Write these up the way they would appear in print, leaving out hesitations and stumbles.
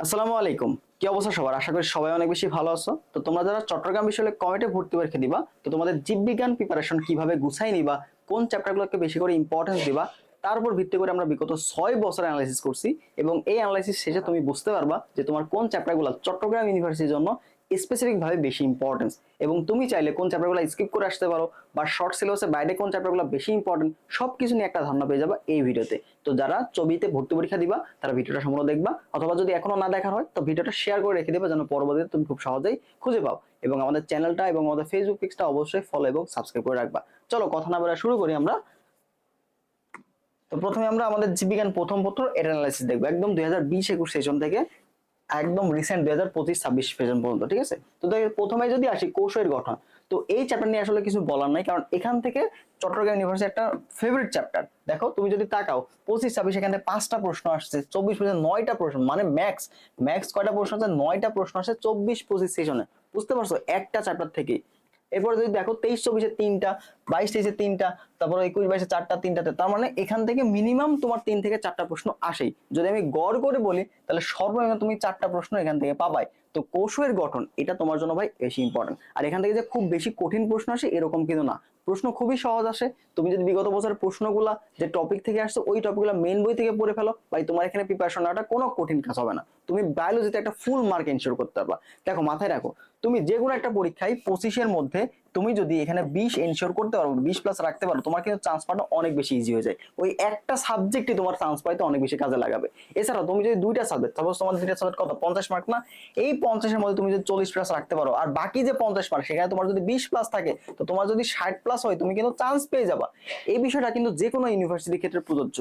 আসসালামু আলাইকুম। কি অবস্থা সবার? আশা করি সবাই অনেক বেশি ভালো আছো। তো তোমরা যারা চট্টগ্রাম বিশ্ববিদ্যালয়ে কমেটে ভর্তি পরীক্ষা দিবা, তো তোমাদের জীববিজ্ঞান প্রিপারেশন কিভাবে গুছাই নিবা, কোন চ্যাপ্টারগুলোকে বেশি করে ইম্পর্টেন্স দিবা, তার উপর ভিত্তি করে আমরা বিগত 6 বছর অ্যানালাইসিস করছি এবং এই অ্যানালাইসিস শেষে তুমি বুঝতে পারবা যে তোমার কোন চ্যাপ্টারগুলো চট্টগ্রাম ইউনিভার্সিটির জন্য স্পেসিফিক ভাবে বেশি ইম্পর্টেন্স এবং তুমি চাইলে কোন চ্যাপ্টারগুলো স্কিপ করে আসতে পারো বা শর্ট সিলেবাসের বাইরে কোন চ্যাপ্টারগুলো বেশি ইম্পর্টেন্ট সবকিছু নিয়ে একটা ধারণা পেয়ে যাবা এই ভিডিওতে। তো যারা ছবিতে ভর্তি পরীক্ষা দিবা তারা ভিডিওটা সম্পূর্ণ দেখবা, অথবা যদি এখনো না দেখার হয় তো ভিডিওটা শেয়ার করে রেখে দেবা যেন পরবর্তীতে তুমি খুব সহজেই খুঁজে পাও। এবং আমাদের চ্যানেলটা এবং আমাদের ফেসবুক পেজটা অবশ্যই ফলো এবং সাবস্ক্রাইব করে রাখবা। চলো কথা না বলে শুরু করি আমরা। তো প্রথমে আমরা আমাদের জীববিজ্ঞান প্রথম পত্র এর অ্যানালাইসিস দেখবো একদম 2020-21 সেশন থেকে একদম রিসেন্ট 2025-26 সেশন পর্যন্ত, ঠিক আছে? তো প্রথমে যদি আসি কোষের গঠন, তো এই চ্যাপ্টার নিয়ে আসলে কিছু বলার নাই, কারণ এখান থেকে চট্টগ্রাম ইউনিভার্সিটি একটা ফেভারিট চ্যাপ্টার। দেখো তুমি যদি তাকাও 25-26 এখান থেকে 5টা প্রশ্ন আসছে, 24-25 9টা প্রশ্ন, মানে ম্যাক্স ম্যাক্স কয়টা প্রশ্ন আছে? 9টা প্রশ্ন আসছে 24-25 সেশনে। বুঝতে পারছো? একটা চ্যাপ্টার থেকে। এরপরে যদি দেখো 23-24-এ 3টা, 22-23-এ 3টা, তারপর 21-22-এ 4টা, 3টাতে, তার মানে এখান থেকে মিনিমাম তোমার 3 থেকে 4টা প্রশ্ন আসেই। যদি আমি গড় করে বলি তাহলে সর্বনিম্ন তুমি 4টা প্রশ্ন এখান থেকে পাবাই। তো কোষের গঠন এটা তোমার জন্য ভাই বেশি ইম্পর্টেন্ট। আর এখান থেকে যে খুব বেশি কঠিন প্রশ্ন আসে এরকম কিন্তু না, প্রশ্ন খুবই সহজ আসে। তুমি যদি বিগত বছরের প্রশ্নগুলা যে টপিক থেকে আসছে ওই টপিকগুলো মেইন বই থেকে পড়ে ফেলো ভাই, তোমার এখানে প্রিপারেশন নেওয়াটা কোনো কঠিন কাজ হবে না। তুমি বায়োলজিতে একটা ফুল মার্ক এনশিওর করতে পারবা। দেখো মাথায় রাখো, তুমি যে কোনো একটা পরীক্ষায় 25-এর মধ্যে তুমি যদি এখানে 20 এনশিওর করতে পারো, 20+ রাখতে পারো, তোমার কিন্তু চান্স পাওয়াটা অনেক বেশি ইজি হয়ে যায়। ওই একটা সাবজেক্টই তোমার চান্স পাইতে অনেক বেশি কাজে লাগাবে। এছাড়াও তুমি যদি দুইটা সাবজেক্ট, সাপোজ তোমার দুইটা সাবজেক্ট কত 50 মার্ক না, এই 50-এর মধ্যে তুমি যদি 40+ রাখতে পারো আর বাকি যে 50 মার্ক সেখানে তোমার যদি 20+ থাকে, তো তোমার যদি 60+ হয় তুমি কিন্তু চান্স পেয়ে যাবা। এই বিষয়টা কিন্তু যে কোনো ইউনিভার্সিটির ক্ষেত্রে প্রযোজ্য।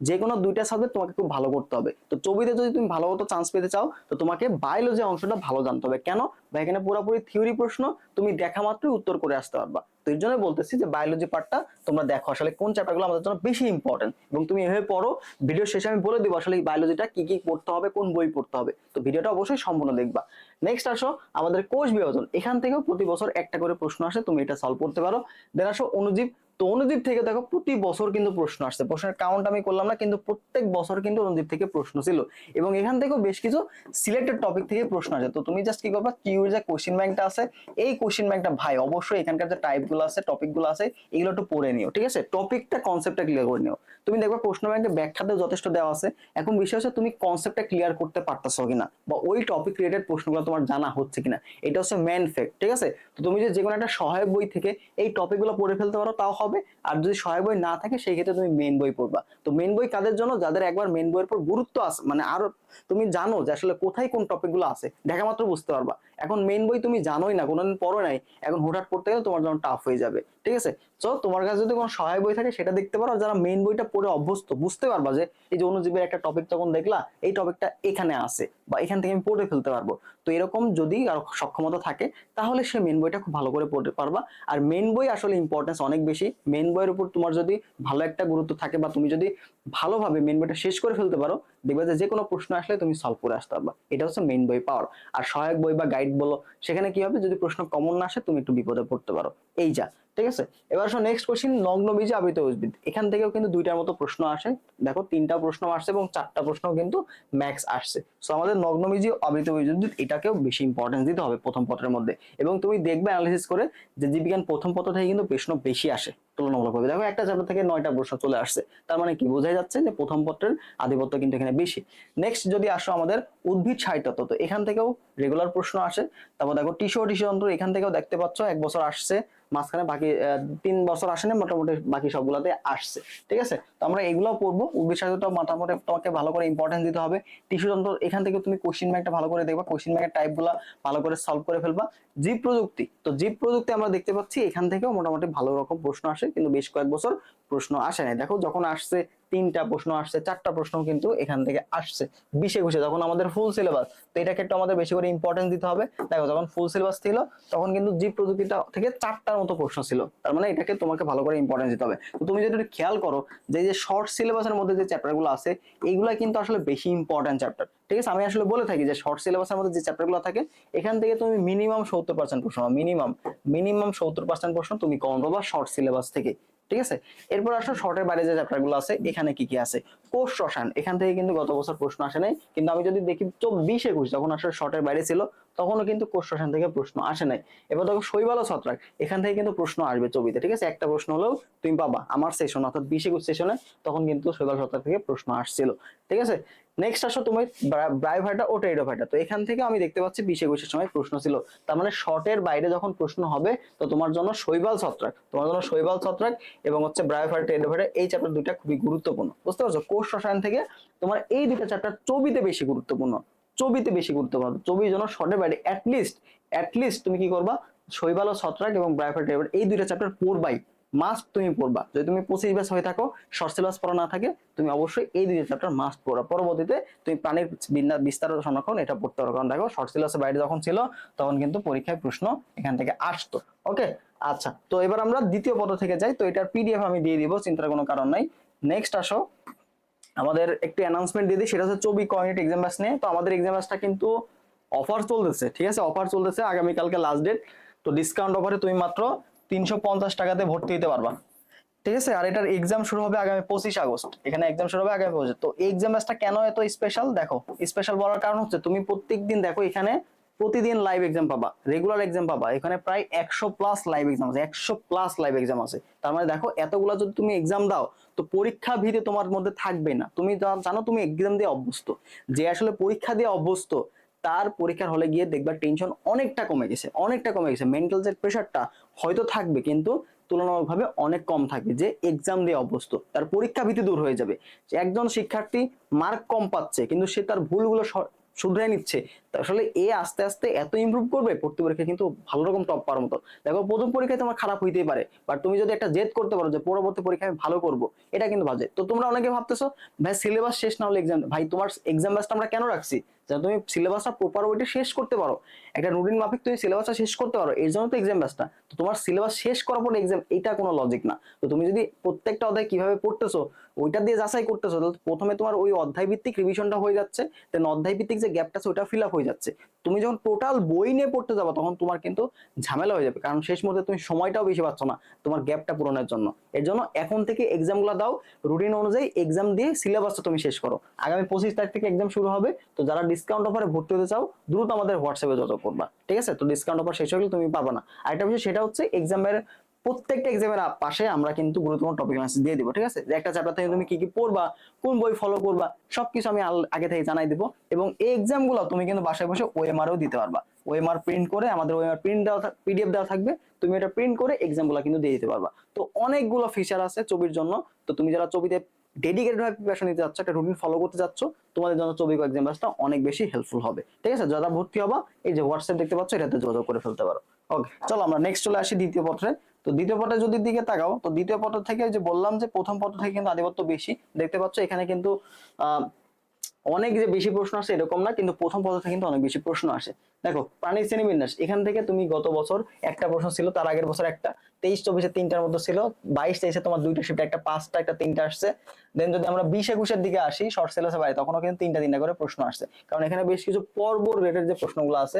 যে কোনো দুইটা সাবজেক্ট তোমাকে খুব ভালো করতে হবে। তো ছবিতে যদি তুমি ভালো মতো চান্স পেতে চাও তো তোমাকে বায়োলজি অংশটা ভালো জানতে হবে। কেন? বা এখানে পুরোপুরি থিওরি প্রশ্ন, তুমি দেখা মাত্রই উত্তর করে আসতে পারবা। তো এর জন্য বলতেছি যে বায়োলজি পার্টটা তোমরা দেখো আসলে কোন চ্যাপ্টারগুলো আমাদের জন্য বেশি ইম্পর্টেন্ট, এবং তুমি এভাবে পড়ো। ভিডিও শেষে আমি বলে দিব আসলে এই বায়োলজিটা কি কি পড়তে হবে, কোন বই পড়তে হবে। তো ভিডিওটা অবশ্যই সম্পূর্ণ দেখবা। নেক্সট আসো আমাদের কোষ বিভাজন। এখান থেকেও প্রতি বছর একটা করে প্রশ্ন আসে, তুমি এটা সলভ করতে পারো। দেন আসো অণুজীব। তো অণুজীব থেকে দেখো প্রতি বছর কিন্তু প্রশ্ন আসছে, প্রশ্নের কাউন্ট আমি করলাম না, কিন্তু প্রত্যেক বছর কিন্তু অণুজীব থেকে প্রশ্ন ছিল এবং এখান থেকেও বেশ কিছু সিলেক্টেড টপিক থেকে প্রশ্ন আসে। তো তুমি জাস্ট কি করবা, কিউর যে কোশ্চেন ব্যাংকটা আছে এই কোশ্চেন ব্যাংকটা ভাই অবশ্যই এখানকার যে টাইপ গুলো আছে, টপিক গুলো আছে, এগুলো একটু পড়ে নিও, ঠিক আছে? টপিকটা কনসেপ্টটা ক্লিয়ার করে নিও। তুমি দেখবা প্রশ্ন ব্যাংকে ব্যাখ্যাতে যথেষ্ট দেওয়া আছে, এখন বিষয় হচ্ছে তুমি কনসেপ্টটা ক্লিয়ার করতে পারতেছো কিনা বা ওই টপিক রিলেটেড প্রশ্নগুলো তোমার জানা হচ্ছে কিনা, এটা হচ্ছে মেন ফ্যাক্ট, ঠিক আছে? তো তুমি যে কোনো একটা সহায়ক বই থেকে এই টপিকগুলো পড়ে ফেলতে পারো তাও হবে। আর যদি সহায়ক বই না থাকে সেই ক্ষেত্রে তুমি মেন বই পড়বা। তো মেন বই কাদের জন্য? যাদের একবার মেন বইয়ের উপর গুরুত্ব আছে, মানে আরো তুমি জানো যে আসলে কোথায় কোন টপিকগুলো আছে, দেখা মাত্র বুঝতে পারবা। এখন মেন বই তুমি জানোই না, কোনোদিন পড়ো নাই, এখন হুটহাট পড়তে গেলে তোমার জন্য টাফ হয়ে যাবে, ঠিক আছে? তো তোমার কাছে যদি কোনো সহায়ক বই থাকে সেটা দেখতে পারো। আর যারা মেন বইটা পড়ে অভ্যস্ত, বুঝতে পারবা যে এই যে অণুজীবের একটা টপিক তখন দেখলা এই টপিকটা এখানে আছে বা এখান থেকে আমি পড়ে ফেলতে পারবো। তো এরকম যদি আর সক্ষমতা থাকে তাহলে সে মেন বইটা খুব ভালো করে পড়তে পারবা। আর মেন বই আসলে ইম্পর্টেন্স অনেক বেশি। মেন বইয়ের উপর তোমার যদি ভালো একটা গুরুত্ব থাকে বা তুমি যদি ভালোভাবে মেন বইটা শেষ করে ফেলতে পারো, দেখবে যে কোনো প্রশ্ন আসলে তুমি সলভ করে আসতে পারবা। এটা হচ্ছে মেন বই পাওয়ার। আর সহায়ক বই বা গাইড বলো, সেখানে কি হবে, যদি প্রশ্ন কমন না আসে তুমি একটু বিপদে পড়তে পারো। এই যা, ঠিক আছে? এবার আসো নেক্সট কোশ্চেন, নগ্ন বীজে আবৃত উদ্ভিদ। এখান থেকেও কিন্তু দুইটার মতো প্রশ্ন আসে। দেখো 3টা প্রশ্ন আসছে এবং 4টা প্রশ্ন কিন্তু ম্যাক্স আসছে। সো আমাদের নগ্ন বীজে আবৃত উদ্ভিদ এটাকেও বেশি ইম্পর্টেন্স দিতে হবে প্রথম পত্রের মধ্যে। এবং তুমি দেখবে অ্যানালিসিস করে যে জীববিজ্ঞান প্রথম পত্র থেকে কিন্তু প্রশ্ন বেশি আসে তুলনামূলকভাবে। দেখো একটা চ্যাপ্টার থেকে 9টা প্রশ্ন চলে আসছে, তার মানে কি বোঝাই যাচ্ছে যে প্রথম পত্রের আধিপত্য কিন্তু এখানে বেশি। নেক্সট যদি আসো আমাদের উদ্ভিদ সাহিত্য, তো এখান থেকেও রেগুলার প্রশ্ন আসে। তারপর দেখো টিস্যু ও টিস্যু তন্ত্র, এখান থেকেও দেখতে পাচ্ছ 1 বছর আসছে, মাঝখানে বাকি 3 বছর আসেনি, মোটামুটি বাকি সবগুলাতে আসছে, ঠিক আছে? তো আমরা এগুলো পড়বো। উদ্ভিদ সাহিত্যটা মোটামুটি তোমাকে ভালো করে ইম্পর্টেন্স দিতে হবে। টিস্যু তন্ত্র এখান থেকে তুমি কোশ্চেন ব্যাংকটা ভালো করে দেখবা, কোশ্চেন ব্যাংকের টাইপ গুলা ভালো করে সলভ করে ফেলবা। জীব প্রযুক্তি, তো জীব প্রযুক্তি আমরা দেখতে পাচ্ছি এখান থেকেও মোটামুটি ভালো রকম প্রশ্ন আসে, কিন্তু বেশ কয়েক বছর প্রশ্ন আসে নাই। দেখো যখন আসছে 3টা প্রশ্ন আসছে, 4টা প্রশ্ন কিন্তু এখান থেকে আসছে 20-21, যখন আমাদের ফুল সিলেবাস, তো এটাকে একটু আমাদের বেশি করে ইম্পর্টেন্স দিতে হবে। দেখো যখন ফুল সিলেবাস ছিল তখন কিন্তু জীব প্রযুক্তিটা থেকে 4টার মতো প্রশ্ন ছিল, তার মানে এটাকে তোমাকে ভালো করে ইম্পর্টেন্স দিতে হবে। তো তুমি যদি একটু খেয়াল করো যে এই যে শর্ট সিলেবাসের মধ্যে যে চ্যাপ্টারগুলো আছে এইগুলা কিন্তু আসলে বেশি ইম্পর্টেন্ট চ্যাপ্টার, ঠিক আছে? আমি আসলে বলে থাকি যে শর্ট সিলেবাসের মধ্যে যে চ্যাপ্টারগুলো থাকে এখান থেকে তুমি মিনিমাম 70% প্রশ্ন, মিনিমাম 70% প্রশ্ন তুমি কমন পাবা শর্ট সিলেবাস থেকে। ঠিক আছে। এরপর আসো শর্টের বাইরে যে চ্যাপ্টার গুলো আছে এখানে কি কি আছে। কোষ রসায়ন, এখান থেকে কিন্তু গত বছর প্রশ্ন আসে নাই, কিন্তু আমি যদি দেখি 24-21 যখন আসলে শর্টের বাইরে ছিল তখনও কিন্তু কোষ রসায়ন থেকে প্রশ্ন আসে নাই। এবার দেখো শৈবাল ও ছত্রাক, এখান থেকে কিন্তু প্রশ্ন আসবে ছবিতে, ঠিক আছে, একটা প্রশ্ন হলেও তুমি পাবা। আমার সেশন অর্থাৎ 20-21 সেশনে তখন কিন্তু শৈবাল ছত্রাক থেকে প্রশ্ন আসছিল, ঠিক আছে। নেক্সট আসো তুমি ব্রায়োফাইটা ও টেরিডোফাইটা, তো এখান থেকে আমি দেখতে পাচ্ছি 20-21 সময় প্রশ্ন ছিল। তার মানে শর্টের বাইরে যখন প্রশ্ন হবে তো তোমার জন্য শৈবাল ছত্রাক, তোমার জন্য শৈবাল ছত্রাক এবং হচ্ছে ব্রায়োফাইটা টেরিডোফাইটা এই চ্যাপ্টার দুইটা খুবই গুরুত্বপূর্ণ, বুঝতে পারছো। কোষ রসায়ন থেকে তোমার এই দুইটা চ্যাপ্টার চবিতে বেশি গুরুত্বপূর্ণ, চবিতে বেশি গুরুত্বপূর্ণ। চবির জন্য শর্টের বাইরে অ্যাটলিস্ট তুমি কি করবা, শৈবাল ও ছত্রাক এবং ব্রায়োফাইটা টেরিডোফাইটা এই দুইটা চ্যাপ্টার পড়বাই, মাস্ট তুমি পড়বা। যদি তুমি 25 ব্যাচ হয়ে থাকো, শর্ট সিলেবাস পড়া না থাকে, তুমি অবশ্যই এই দুইটা চ্যাপ্টার মাস্ট পড়া। পরবর্তীতে তুমি প্রাণীর বিস্তার ও সংরক্ষণ এটা পড়তে পারো, কারণ দেখো শর্ট সিলেবাসের বাইরে যখন ছিল তখন কিন্তু পরীক্ষায় প্রশ্ন এখান থেকে আসতো। ওকে, আচ্ছা, তো এবার আমরা দ্বিতীয় পদ থেকে যাই। তো এটার পিডিএফ আমি দিয়ে দিব, চিন্তার কোনো কারণ নাই। নেক্সট আসো আমাদের একটি অ্যানাউন্সমেন্ট দিয়ে দিই, সেটা হচ্ছে চবি কমিউনিটি এক্সাম ব্যাচ নিয়ে। তো আমাদের এক্সাম ব্যাচটা কিন্তু অফার চলতেছে, ঠিক আছে, অফার চলতেছে, আগামীকালকে লাস্ট ডেট। তো ডিসকাউন্ট অফারে তুমি মাত্র 350 টাকাতে ভর্তি হতে পারবা, ঠিক আছে। আর এটার এক্সাম শুরু হবে আগামী 25 আগস্ট, এখানে এক্সাম শুরু হবে আগামী 25। তো এই এক্সাম ব্যাচটা কেন এত স্পেশাল, দেখো স্পেশাল বলার কারণ হচ্ছে তুমি প্রত্যেকদিন দেখো এখানে প্রতিদিন লাইভ এক্সাম পাবা, রেগুলার এক্সাম পাবা, এখানে প্রায় 100+ লাইভ এক্সাম আছে, 100+ লাইভ এক্সাম আছে। তার মানে দেখো এতগুলা যদি তুমি এক্সাম দাও তো পরীক্ষা ভীতি তোমার মধ্যে থাকবে না। তুমি জানো তুমি এক্সাম দিয়ে অভ্যস্ত, যে আসলে পরীক্ষা দিয়ে অভ্যস্ত তার পরীক্ষার হলে গিয়ে দেখবা টেনশন অনেকটা কমে গেছে, অনেকটা কমে গেছে। মেন্টাল যে প্রেশারটা হয়তো থাকবে কিন্তু তুলনামূলকভাবে অনেক কম থাকবে। যে এক্সাম দিয়ে অভ্যস্ত তার পরীক্ষা ভীতি দূর হয়ে যাবে। যে একজন শিক্ষার্থী মার্ক কম পাচ্ছে কিন্তু সে তার ভুলগুলো শুধরে নিচ্ছে, তা আসলে এ আস্তে আস্তে এত ইমপ্রুভ করবে ভর্তি পরীক্ষা কিন্তু ভালো রকম টপ পাওয়ার মতো। দেখো প্রথম পরীক্ষায় তোমার খারাপ হইতেই পারে, বাট তুমি যদি একটা জেদ করতে পারো যে পরবর্তী পরীক্ষায় আমি ভালো করব, এটা কিন্তু বাজে। তো তোমরা অনেকে ভাবতেছো ভাই সিলেবাস শেষ না হলে এক্সাম, ভাই তোমার এক্সাম ব্যাচটা আমরা কেন রাখছি, যেন তুমি সিলেবাসটা প্রপার ওয়েতে শেষ করতে পারো, একটা রুটিন মাফিক তুমি সিলেবাসটা শেষ করতে পারো, এর জন্য তো এক্সাম ব্যাচটা। তো তোমার সিলেবাস শেষ করার পর এক্সাম, এটা কোনো লজিক না। তো তুমি যদি প্রত্যেকটা অধ্যায় কিভাবে পড়তেছো ওইটা দিয়ে যাচাই করতেছো, তাহলে প্রথমে তোমার ওই অধ্যায় ভিত্তিক রিভিশনটা হয়ে যাচ্ছে, দেন অধ্যায় ভিত্তিক যে গ্যাপটা আছে ওটা ফিল আপ হয়ে যাচ্ছে। তুমি যখন টোটাল বই নিয়ে পড়তে যাবো তখন তোমার কিন্তু ঝামেলা হয়ে যাবে, কারণ শেষ মুহূর্তে তুমি সময়টাও বেশি পাচ্ছ না তোমার গ্যাপটা পূরণের জন্য। এর জন্য এখন থেকে এক্সামগুলো দাও, রুটিন অনুযায়ী এক্সাম দিয়ে সিলেবাসটা তুমি শেষ করো। আগামী 25 তারিখ থেকে এক্সাম শুরু হবে। তো যারা ডিসকাউন্ট অফারে ভর্তি হতে চাও দ্রুত আমাদের হোয়াটসঅ্যাপে যোগাযোগ করবা, ঠিক আছে। তো ডিসকাউন্ট অফার শেষ হলে তুমি পাবা না। আরেকটা বিষয় সেটা হচ্ছে এক্সামের প্রত্যেকটা এক্সামের পাশে আমরা কিন্তু গুরুত্বপূর্ণ টপিক অ্যানালাইসিস দিয়ে দিব, ঠিক আছে। যে একটা চ্যাপ্টার থেকে তুমি কি কি পড়বা, কোন বই ফলো করবা, সবকিছু আমি আগে থেকে জানাই দিব। এবং এই এক্সামগুলো তুমি কিন্তু বাসায় বসে ওএমআরও দিতে পারবা। ওএমআর প্রিন্ট করে আমাদের ওএমআর প্রিন্ট দেওয়া পিডিএফ দেওয়া থাকবে, তুমি এটা প্রিন্ট করে এক্সামগুলো কিন্তু দিয়ে দিতে পারবা। তো অনেকগুলো ফিচার আছে ছবির জন্য। তো তুমি যারা ছবিতে ডেডিকেটেড ভাবে প্রিপারেশন নিতে যাচ্ছ, একটা রুটিন ফলো করতে যাচ্ছ, তোমাদের জন্য ছবি এক্সাম ব্যাচটা অনেক বেশি হেল্পফুল হবে, ঠিক আছে। যারা ভর্তি হবা এই যে হোয়াটসঅ্যাপ দেখতে পাচ্ছ এটাতে যোগাযোগ করে ফেলতে পারো। ওকে, চলো আমরা নেক্সট চলে আসি দ্বিতীয় পত্রে। তো দ্বিতীয় পত্রে যদি দিকে তাকাও তো দ্বিতীয় পত্র থেকে যে বললাম যে প্রথম পত্র থেকে কিন্তু আধিপত্য বেশি দেখতে পাচ্ছ, এখানে কিন্তু আহ অনেক যে বেশি প্রশ্ন আসে এরকম না, কিন্তু প্রথম পদ থেকে কিন্তু অনেক বেশি প্রশ্ন আসে। দেখো প্রাণীর শ্রেণীবিন্যাস, এখান থেকে তুমি গত বছর একটা প্রশ্ন ছিল, তার আগের বছর একটা, 23-24-এ তিনটার মধ্যে ছিল, 22-23-এ তোমার দুইটা শিফটে একটা 5টা একটা 3টা আসছে। দেন যদি আমরা 20-21-এর দিকে আসি শর্ট সিলেবাসে বাইরে, তখনও কিন্তু 3টা করে প্রশ্ন আসছে, কারণ এখানে বেশ কিছু পর্ব রিলেটেড যে প্রশ্নগুলো আছে,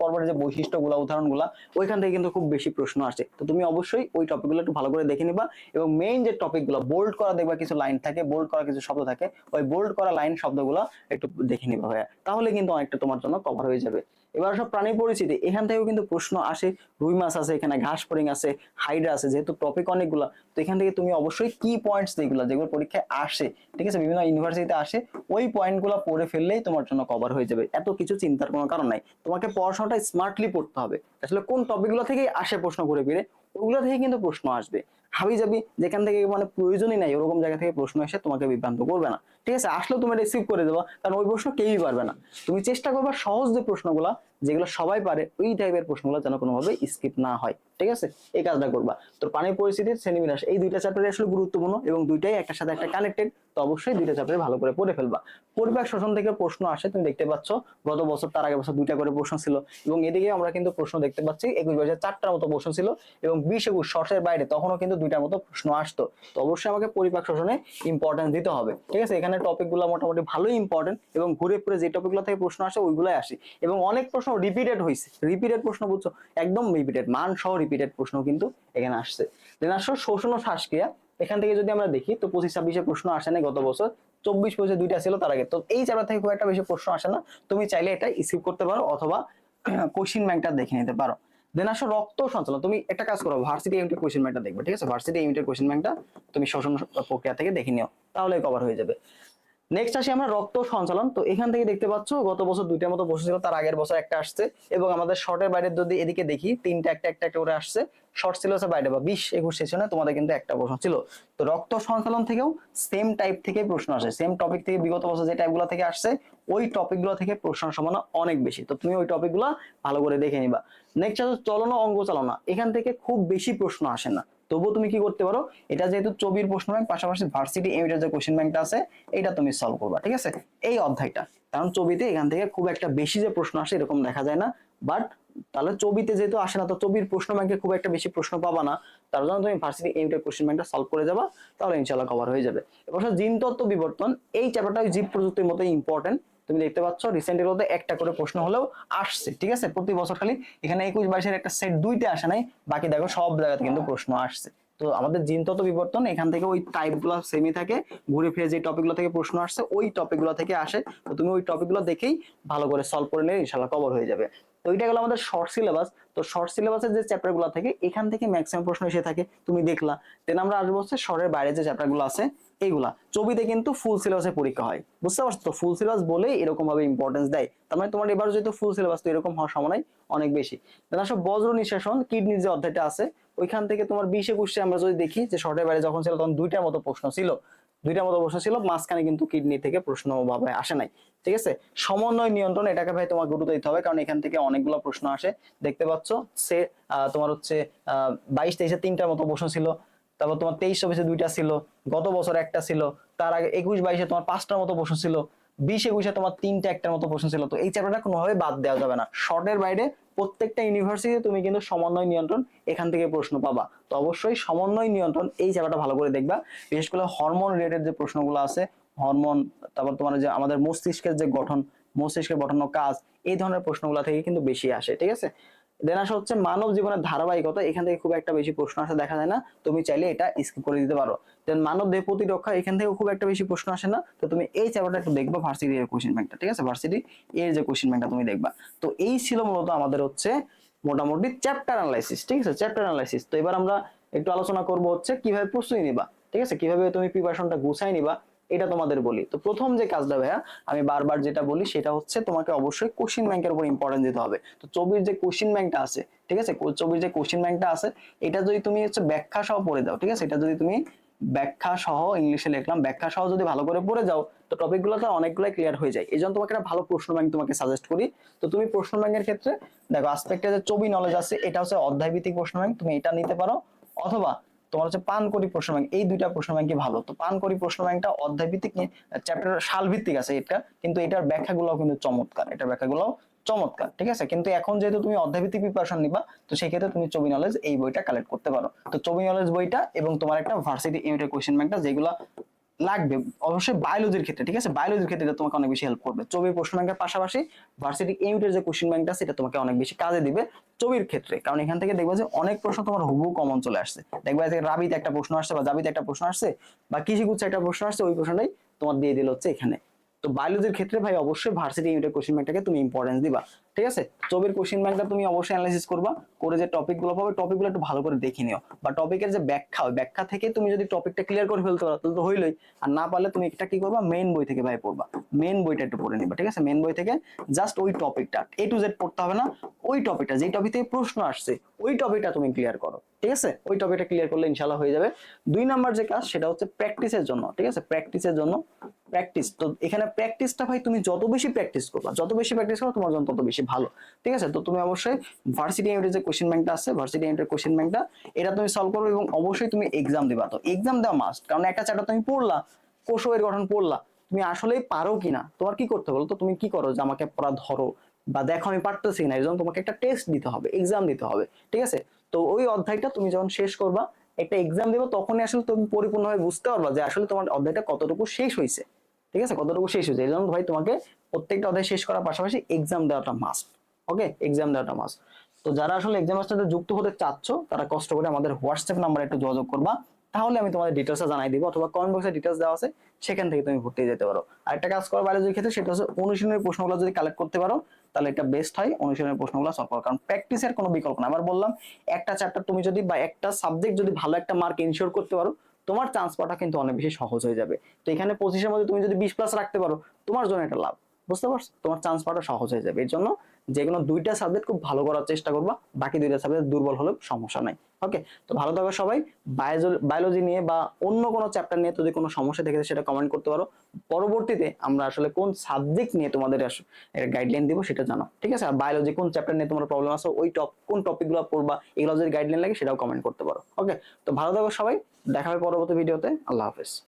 পর্বের যে বৈশিষ্ট্যগুলো উদাহরণগুলো ওইখান থেকে কিন্তু খুব বেশি প্রশ্ন আসে। তো তুমি অবশ্যই ওই টপিকগুলো একটু ভালো করে দেখে নিবা, এবং মেইন যে টপিকগুলো বোল্ড করা দেখবা কিছু লাইন থাকে, বোল্ড করা কিছু শব্দ থাকে, ওই বোল্ড করা লাইন শব্দগুলো একটু দেখে নিবা ভাইয়া, তাহলে কিন্তু অনেকটা তোমার জন্য কভার হয়ে যাবে। এবার সব প্রাণী পরিচিতি, এখান থেকেও কিন্তু প্রশ্ন আসে। রুই মাছ আছে, এখানে ঘাস ফড়িং আছে, হাইড্রা আছে, যেহেতু টপিক অনেকগুলো, তো এখান থেকে তুমি অবশ্যই কি পয়েন্টস যেগুলো পরীক্ষায় আসে, ঠিক আছে, বিভিন্ন ইউনিভার্সিটিতে আসে, ওই পয়েন্টগুলো পড়ে ফেললেই তোমার জন্য কভার হয়ে যাবে। এত কিছু চিন্তার কোনো কারণ নাই, তোমাকে পড়াশোনাটা স্মার্টলি পড়তে হবে। আসলে কোন টপিকগুলো থেকে আসে প্রশ্ন ঘুরে ফিরে, ওগুলো থেকে কিন্তু প্রশ্ন আসবে। হাবি যাবি যেখান থেকে মানে প্রয়োজনই নাই ওরকম জায়গা থেকে প্রশ্ন এসে তোমাকে বিভ্রান্ত করবে না, ঠিক আছে। আসলেও তুমি রিসিভ করে দেবা, কারণ ওই প্রশ্ন কেউই পারবে না। তুমি চেষ্টা করবা সহজ যে প্রশ্নগুলা যেগুলো সবাই পারে ওই টাইপের প্রশ্নগুলো যেন কোনোভাবে স্কিপ না হয়, ঠিক আছে, এই কাজটা করবা। তো পানির পরিস্থিতির শ্রেণীবিন্যাস এই দুইটা চ্যাপ্টারে আসলে গুরুত্বপূর্ণ এবং দুইটাই একটার সাথে একটা কানেক্টেড। তো অবশ্যই দুইটা চ্যাপ্টারে ভালো করে পড়ে ফেলবা। পরিপাক শ্বসন থেকে প্রশ্ন আসে, তুমি দেখতে পাচ্ছ গত বছর তার আগের বছর 2টা করে প্রশ্ন ছিল, এবং এদিকে আমরা কিন্তু প্রশ্ন দেখতে পাচ্ছি 21-22 4টার মতো প্রশ্ন ছিল, এবং 20-21 শর্টসের বাইরে তখনও কিন্তু দুইটার মতো প্রশ্ন আসতো। তো অবশ্যই আমাকে পরিপাক শোষণে ইম্পর্টেন্স দিতে হবে, ঠিক আছে। এখানে টপিকগুলো মোটামুটি ভালোই ইম্পর্টেন্ট এবং ঘুরে ফিরে যে টপিকগুলো থেকে প্রশ্ন আসে ওইগুলাই আসে এবং অনেক প্রশ্ন রিপিটেড হয়েছে, রিপিটেড প্রশ্ন বুঝছো, একদম রিপিটেড মান সহ রিপিটেড প্রশ্ন কিন্তু এখানে আসছে। দেন আসো শোষণ ও শ্বাসক্রিয়া। এখান থেকে যদি আমরা দেখি তো 25-26 প্রশ্ন আসে না গত বছর, 24-25 দুইটা ছিল তার আগে। তো এই চ্যাপ্টার থেকে খুব একটা বেশি প্রশ্ন আসে না, তুমি চাইলে এটা স্কিপ করতে পারো অথবা কোশ্চিন ব্যাংকটা দেখে নিতে পারো। দেন আসো রক্ত সঞ্চালন। তুমি একটা কাজ করো, ভার্সিটি ইউনিটের কোশ্চিন ব্যাংকটা দেখবে, ঠিক আছে। ভার্সিটি ইউনিটের কোশ্চিন ব্যাংকটা তুমি শ্বসন প্রক্রিয়া থেকে দেখে নিও, তাহলে কভার হয়ে যাবে। নেক্সট আসি আমরা রক্ত সঞ্চালন। তো এখান থেকে দেখতে পাচ্ছ গত বছর দুইটার মতো প্রশ্ন ছিল, তার আগের বছর একটা আসছে এবং আমাদের শর্টের বাইরে যদি এদিকে দেখি তিনটা একটা একটা একটা করে আসছে। শর্ট সিলেবাসের বাইরে বা 20-21 সেশনে তোমাদের কিন্তু একটা প্রশ্ন ছিল। তো রক্ত সঞ্চালন থেকেও সেম টাইপ থেকে প্রশ্ন আসে, সেম টপিক থেকে বিগত বছর যে টাইপগুলো থেকে আসছে ওই টপিকগুলো থেকে প্রশ্নের সম্ভাবনা অনেক বেশি। তো তুমি ওই টপিকগুলো ভালো করে দেখে নিবা। নেক্সট আছে চলন ও অঙ্গ চালনা। এখান থেকে খুব বেশি প্রশ্ন আসে না, তবুও তুমি কি করতে পারো, এটা যেহেতু ছবির প্রশ্ন ব্যাংক, পাশাপাশি ভার্সিটি এমএর যে কোশ্চেন ব্যাংকটা আছে এটা তুমি সলভ করবা, ঠিক আছে, এই অধ্যায়টা। কারণ ছবিতে এখান থেকে খুব একটা বেশি যে প্রশ্ন আসে এরকম দেখা যায় না, বাট তাহলে ছবিতে যেহেতু আসে না তো ছবির প্রশ্ন ব্যাংকে খুব একটা বেশি প্রশ্ন পাবা না, তার জন্য তুমি ভার্সিটি এমএর কোশ্চেন ব্যাংকটা সলভ করে যাবা, তাহলে ইনশাআল্লাহ কভার হয়ে যাবে। এবার জিন তত্ত্ব বিবর্তন, এই চ্যাপ্টারটা জীব প্রযুক্তির মতো ইম্পর্টেন্ট। তুমি দেখতে পাচ্ছ রিসেন্ট এগুলোতে একটা করে প্রশ্ন হলেও আসছে, ঠিক আছে, প্রতি বছর। খালি এখানে 21-22 একটা সেট দুইটা আসে নাই, বাকি দেখো সব জায়গাতে কিন্তু প্রশ্ন আসছে। তো আমাদের জিন তত্ত্ব বিবর্তন এখান থেকে ওই টাইপগুলো সেমই থাকে, ঘুরে ফিরে যে টপিকগুলো থেকে প্রশ্ন আসছে ওই টপিকগুলো থেকে আসে। তো তুমি ওই টপিকগুলো দেখেই ভালো করে সলভ করে নিলে ইনশাআল্লাহ কভার হয়ে যাবে। তো ওইটা গেল আমাদের শর্ট সিলেবাস। তো শর্ট সিলেবাসের যে চ্যাপ্টারগুলো থাকে এখান থেকে ম্যাক্সিমাম প্রশ্ন এসে থাকে, তুমি দেখলা। দেন আমরা আসবো হচ্ছে শর্টের বাইরে যে চ্যাপ্টারগুলো আছে এইগুলা। ছবিতে কিন্তু ফুল সিলেবাসের পরীক্ষা হয়, বুঝতে পারছো তো, ফুল সিলেবাস বলেই এরকম ভাবে ইম্পর্টেন্স দেয়। তার মানে তোমার এবার যেহেতু ফুল সিলেবাস, তো এরকম হওয়ার সম্ভাবনা অনেক বেশি। দেন আসো বজ্র নিঃশেষণ, কিডনির যে অধ্যায়টা আছে ওইখান থেকে তোমার 20-21 আমরা যদি দেখি যে শর্টের বাইরে যখন ছিল তখন দুইটার মতো প্রশ্ন ছিল, দুইটার মতো প্রশ্ন ছিল, মাঝখানে কিন্তু কিডনি থেকে প্রশ্ন ভাবে আসে নাই, ঠিক আছে। সমন্বয় নিয়ন্ত্রণ, এটাকে ভাই তোমার গুরুত্ব দিতে হবে, কারণ এখান থেকে অনেকগুলো প্রশ্ন আসে। দেখতে পাচ্ছ সে তোমার হচ্ছে 22-23 তিনটার মতো প্রশ্ন ছিল, তারপর তোমার 23-24 দুইটা ছিল, গত বছর একটা ছিল, তার আগে 21-22 তোমার 5টার মতো প্রশ্ন ছিল, 20-21 তোমার 3টা একটার মতো প্রশ্ন ছিল। তো এই চ্যাপ্টারটা কোনোভাবে বাদ দেওয়া যাবে না। শর্টের বাইরে প্রত্যেকটা ইউনিভার্সিটিতে তুমি কিন্তু সমন্বয় নিয়ন্ত্রণ এখান থেকে প্রশ্ন পাবা। তো অবশ্যই সমন্বয় নিয়ন্ত্রণ এই চ্যাপ্টারটা ভালো করে দেখবা, বিশেষ করে হরমোন রিলেটেড যে প্রশ্নগুলো আছে, হরমোন, তারপর তোমার যে আমাদের মস্তিষ্কের যে গঠন, মস্তিষ্কের গঠন ও কাজ, এই ধরনের প্রশ্নগুলো থেকে কিন্তু বেশি আসে, ঠিক আছে। দেন আসা হচ্ছে মানব জীবনের ধারাবাহিকতা, এখান থেকে খুব একটা বেশি প্রশ্ন আসে দেখা যায় না, তুমি চাইলে এটা স্কিপ করে দিতে পারো। দেন মানব দেহ প্রতিরক্ষা, এখান থেকে খুব একটা বেশি প্রশ্ন আসে না, তো তুমি এই চ্যাপ্টারটা একটু দেখবা, ভার্সিটি এর কোশ্চেন ব্যাংকটা, ঠিক আছে, ভার্সিটি এর যে কোশ্চেন ব্যাংকটা তুমি দেখবা। তো এই ছিল মূলত আমাদের হচ্ছে মোটামুটি চ্যাপ্টার অ্যানালাইসিস, ঠিক আছে, চ্যাপ্টার অ্যানালাইসিস। তো এবার আমরা একটু আলোচনা করব হচ্ছে কিভাবে প্রস্তুতি নিবা, ঠিক আছে, কিভাবে তুমি প্রিপারেশনটা গুছাই নিবা, এটা তোমাদের বলি। তো প্রথম যে কাজটা ভাইয়া আমি বারবার যেটা বলি সেটা হচ্ছে তোমাকে অবশ্যই কোশ্চেন ব্যাংকের উপর ইম্পর্টেন্স দিতে হবে। তো ছবির যে কোশ্চেন ব্যাংকটা আছে, ঠিক আছে, ছবির যে কোশ্চেন ব্যাংকটা আছে এটা যদি তুমি হচ্ছে ব্যাখ্যা সহ পড়ে দাও, ঠিক আছে, এটা যদি তুমি ব্যাখ্যা সহ, ইংলিশে লিখলাম, ব্যাখ্যা সহ যদি ভালো করে পড়ে যাও তো টপিকগুলোতে অনেকগুলো ক্লিয়ার হয়ে যায়। এই জন্য তোমাকে একটা ভালো প্রশ্ন ব্যাংক তোমাকে সাজেস্ট করি। তো তুমি প্রশ্ন ব্যাংকের ক্ষেত্রে দেখো আসপেক্টে যে ছবি নলেজ আছে এটা হচ্ছে অধ্যায় ভিত্তিক প্রশ্ন ব্যাংক, তুমি এটা নিতে পারো, অথবা তোমার হচ্ছে পানকড়ি প্রশ্ন ব্যাংক, এই দুইটা প্রশ্ন ব্যাংকই ভালো। তো পানকড়ি প্রশ্ন ব্যাংকটা অধ্যায় ভিত্তিক, চ্যাপ্টার সাল ভিত্তিক আছে এটা, কিন্তু এটার ব্যাখ্যাগুলো কিন্তু চমৎকার, এটার ব্যাখ্যাগুলো চমৎকার, ঠিক আছে। কিন্তু এখন যেহেতু তুমি অধ্যায় ভিত্তিক প্রিপারেশন নিবা, তো সেই ক্ষেত্রে তুমি ছবি নলেজ এই বইটা কালেক্ট করতে পারো। তো ছবি নলেজ বইটা এবং তোমার একটা ভার্সিটি ইউনিটের কোশ্চেন ব্যাংকটা যেগুলো লাগবে অবশ্যই বায়োলজির ক্ষেত্রে, ঠিক আছে, বায়োলজির ক্ষেত্রে এটা তোমাকে অনেক বেশি হেল্প করবে। ছবির প্রশ্ন ব্যাংকের পাশাপাশি ভার্সিটি ইউনিটের যে কোশ্চেন ব্যাংকটা সেটা তোমাকে অনেক বেশি কাজে দিবে ছবির ক্ষেত্রে, কারণ এখান থেকে দেখবা যে অনেক প্রশ্ন তোমার হুবহু কমন চলে আসছে। দেখবা যে রাবিতে একটা প্রশ্ন আসছে বা জাবিতে একটা প্রশ্ন আসছে বা কৃষিগুচ্ছ একটা প্রশ্ন আসছে, ওই প্রশ্নটাই তোমার দিয়ে দিল হচ্ছে এখানে। তো বায়োলজির ক্ষেত্রে ভাই অবশ্যই ভার্সিটি ইউনিটের কোশ্চেন ব্যাংকটাকে তুমি ইম্পর্টেন্স দিবা, ঠিক আছে। ছবির কোশ্চেন ব্যাংকটা তুমি অবশ্যই অ্যানালাইসিস করবা, করে যে টপিকগুলো পাবে টপিকগুলো একটু ভালো করে দেখে নিও, বা টপিকের যে ব্যাখ্যা, ওই ব্যাখ্যা থেকে তুমি যদি টপিকটা ক্লিয়ার করে ফেলতে পারো তাহলে তো হইলই। আর না পারলে তুমি একটা কি করবা, মেইন বই থেকে ভাই পড়বা, মেইন বইটা একটু পড়ে নিবা, ঠিক আছে। মেইন বই থেকে জাস্ট ওই টপিকটা A to Z পড়তে হবে না, ওই টপিকটা যেই টপিক থেকে প্রশ্ন আসছে ওই টপিকটা তুমি ক্লিয়ার করো, ঠিক আছে। ওই টপিকটা ক্লিয়ার করলে ইনশাআল্লাহ হয়ে যাবে। 2 নাম্বার যে কাজ সেটা হচ্ছে প্র্যাকটিসের জন্য, ঠিক আছে, প্র্যাকটিসের জন্য প্র্যাকটিস। তো এখানে প্র্যাকটিসটা ভাই তুমি যত বেশি প্র্যাকটিস করবা, যত বেশি প্র্যাকটিস করো তোমার জন্য তত বেশি ভালো, ঠিক আছে। তো তুমি অবশ্যই ভার্সিটি ইউনিটের যে কোশ্চেন ব্যাংকটা আছে, ভার্সিটি ইউনিটের কোশ্চেন ব্যাংকটা এটা তুমি সলভ করবে এবং অবশ্যই তুমি এক্সাম দিবা। তো এক্সাম দেওয়া মাস্ট, কারণ একটা চ্যাপ্টার তুমি পড়লা, কোষের গঠন পড়লা, তুমি আসলেই পারো কিনা, তোমার কি করতে বলো, তো তুমি কি করো যে আমাকে পড়া ধরো বা দেখো আমি পারতেছি না, এর জন্য তোমাকে একটা টেস্ট দিতে হবে, এক্সাম দিতে হবে, ঠিক আছে। তো ওই অধ্যায়টা তুমি যখন শেষ করবা একটা এক্সাম দেবো, তখনই আসলে তুমি পরিপূর্ণভাবে বুঝতে পারবা যে আসলে তোমার অধ্যায়টা কতটুকু শেষ হয়েছে। ঠিক আছে, কতটুকু শেষ হয়েছে। এই জন্য ভাই তোমাকে প্রত্যেকটা অধ্যায় শেষ করার পাশাপাশি এক্সাম দেওয়াটা মাস্ট। ওকে, এক্সাম দেওয়াটা মাস্ট। তো যারা আসলে এক্সামের সাথে যুক্ত হতে চাচ্ছ তারা কষ্ট করে আমাদের হোয়াটসঅ্যাপ নাম্বারে একটু যোগাযোগ করবা, তাহলে আমি তোমাদের ডিটেলসটা জানাই দিব, অথবা কমেন্ট বক্সে ডিটেলস দেওয়া আছে, সেখান থেকে তুমি ভর্তি যেতে পারো। আর একটা কাজ করো বায়োলজির ক্ষেত্রে, সেটা হচ্ছে অনুশীলনের প্রশ্নগুলো যদি কালেক্ট করতে পারো তাহলে এটা বেস্ট হয় অনুশীলনের প্রশ্নগুলো সলভ করা, কারণ প্র্যাকটিসের কোনো বিকল্প না। আবার বললাম, একটা চ্যাপ্টার তুমি যদি বা একটা সাবজেক্ট যদি ভালো একটা মার্ক এনশিওর করতে পারো, তোমার চান্স পাওয়াটা কিন্তু অনেক বেশি সহজ হয়ে যাবে। তো এখানে 25-এর মধ্যে তুমি যদি 20+ রাখতে পারো, তোমার জন্য এটা লাভ। বুঝতে পারছো, তোমার চান্স পাওয়াটা সহজ হয়ে যাবে। এর জন্য যে কোনো দুইটা সাবজেক্ট খুব ভালো করার চেষ্টা করবা, বাকি দুইটা সাবজেক্ট দুর্বল হলেও সমস্যা নাই। ওকে, তো ভালো থাকো সবাই। বায়োলজি নিয়ে বা অন্য কোনো চ্যাপ্টার নিয়ে যদি কোনো সমস্যা থেকে সেটা কমেন্ট করতে পারো। পরবর্তীতে আমরা আসলে কোন সাবজেক্ট নিয়ে তোমাদের গাইডলাইন দিব সেটা জানো। ঠিক আছে, আর বায়োলজি কোন চ্যাপ্টার নিয়ে তোমার প্রবলেম আছে, ওই কোন টপিকগুলো পড়বা, এগুলো যদি গাইডলাইন লাগে সেটাও কমেন্ট করতে পারো। ওকে, তো ভালো থাকো সবাই, দেখা হবে পরবর্তী ভিডিওতে। আল্লাহ হাফেজ।